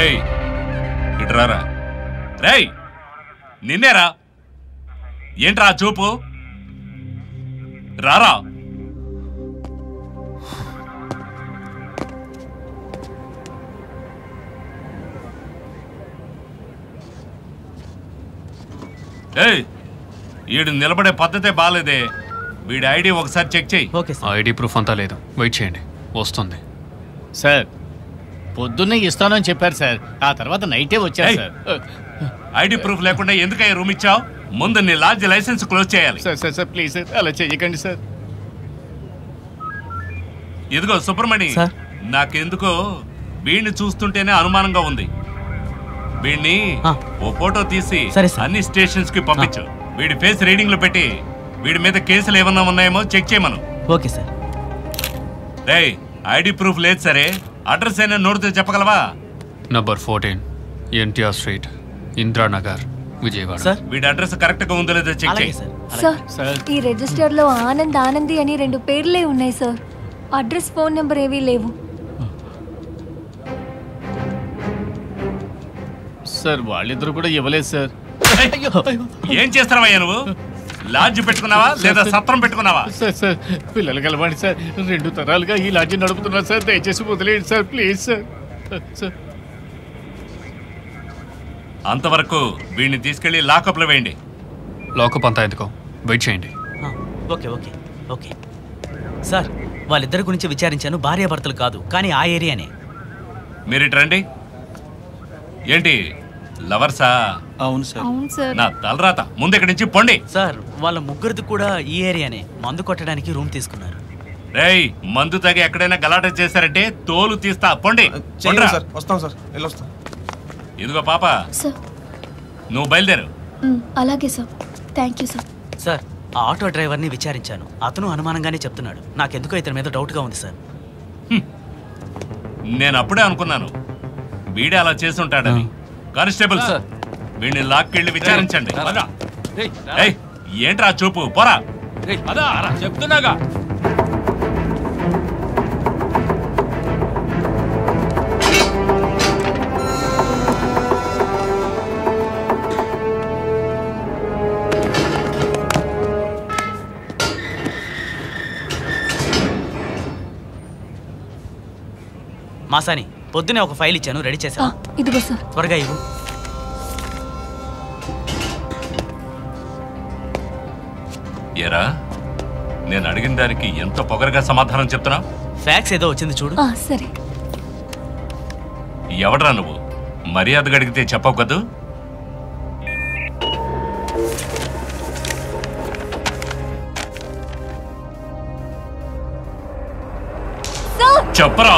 రేయ్ ఇట్రారా. రేయ్ నిన్నేరా. ఏంట్రా చూపు? రారా. ఏయ్ వీడు నిలబడే పద్ధతే బాలేదే. వీడి ఐడి ఒకసారి చెక్ చేయి. ఐడి ప్రూఫ్ అంతా లేదు, వెయిట్ చేయండి, వస్తుంది. సార్ పొద్దున్నే ఇస్తానని చెప్పారు సార్, ఆ తర్వాత నైటే వచ్చారు సార్. ఐడి ప్రూఫ్ లేకుండా ఎందుకయ్యా రూమ్ ఇచ్చావు? ముందు నీ లాడ్జ్ లైసెన్స్ క్లోజ్ చేయాలి. Sir sir sir please sir అలా చేయకండి సార్. ఇదిగో సుబ్రమణి, నాకెందుకో వీడిని చూస్తుంటేనే అనుమానంగా ఉంది. వీడిని ఓ ఫోటో తీసి అన్ని స్టేషన్స్ కి పంపించు. వీడి ఫేస్ రీడింగ్ లో పెట్టి వీడి మీద కేసులు ఏమన్నా ఉన్నాయేమో చెక్ చేయమను. Okay sir. రేయ్ ఐడి ప్రూఫ్ లేదు సరే, అడ్రస్ అయినా నోటితో చెప్పగలవా? Number 14 NTR street, Indranagar, Vijayawada. వీడి అడ్రస్ కరెక్ట్ గా ఉందో లేదో చెక్ చేయి. సార్ ఈ రిజిస్టర్ లో ఆనంద్ ఆనంది అని 2 పేర్లే ఉన్నాయి సార్. అడ్రస్ ఫోన్ నెంబర్ ఏవీ లేవు సార్. వాళ్ళిద్దరు కూడా ఇవ్వలేదు సార్. ఏం చేస్తావయ్యా నువ్వు? లాడ్జ్ పెట్టుకున్నావా లేదా సత్రం పెట్టుకున్నావా? సార్ సార్ పిల్లలు కలవండి సార్, 2 తరాలుగా ఈ లాడ్జి నడుపుతున్నారు సార్, దయచేసి వదిలేయండి సార్ ప్లీజ్ సార్. సార్ అంతవరకు వీడిని తీసుకెళ్లి లాకప్ లో వేయండి. లాకప్ అంతా ఎందుకో, వెయిట్ చేయండి. Okay okay okay sir. వాళ్ళిద్దరి గురించి విచారించాను, భార్యాభర్తలు కాదు కానీ ఆ ఏరియానే. మీరు ఇటు రండి. ఏంటి లవర్సా? అవును సార్. అవును సార్. నా తలరాత, ముందు ఇక్కడి నుంచి పొండి. సార్ వాళ్ళ ముగ్గురిది కూడా ఈ ఏరియానే, మందు కొట్టడానికి రూమ్ తీసుకున్నారు. రేయ్ మందు తాగి ఎక్కడైనా గలాట చేశారంటే తోలు తీస్తా, పొండి. వస్తాం సార్, వెళ్ళొస్తాం. ఇదిగో పాప, నువ్వు బయలుదేరు. అలాగే sir, thank you sir. Sir ఆ ఆటో డ్రైవర్ని విచారించాను, అతను అనుమానంగానే చెప్తున్నాడు. నాకెందుకో ఇతని మీద డౌట్గా ఉంది సార్. నేను అప్పుడే అనుకున్నాను వీడే అలా చేసి ఉంటాడని. కానిస్టేబుల్ వీడిని లాక్కెళ్ళి విచారించండి. ఏంట్రా చూపు, పోరా. చెప్తున్నాగా. మాసాని పొద్దునే ఒక ఫైల్ ఇచ్చాను, రెడీ చేసా. ఇదిగో సార్. త్వరగా ఇవ్వు. ఏరా నేను అడిగిన దానికి ఎంత పొగరగా సమాధానం చెప్తున్నా? ఫ్యాక్స్ ఏదో వచ్చింది చూడు. సరే. ఎవడరా నువ్వు? మర్యాదగా అడిగితే చెప్పవు కదూ. చెప్పరా.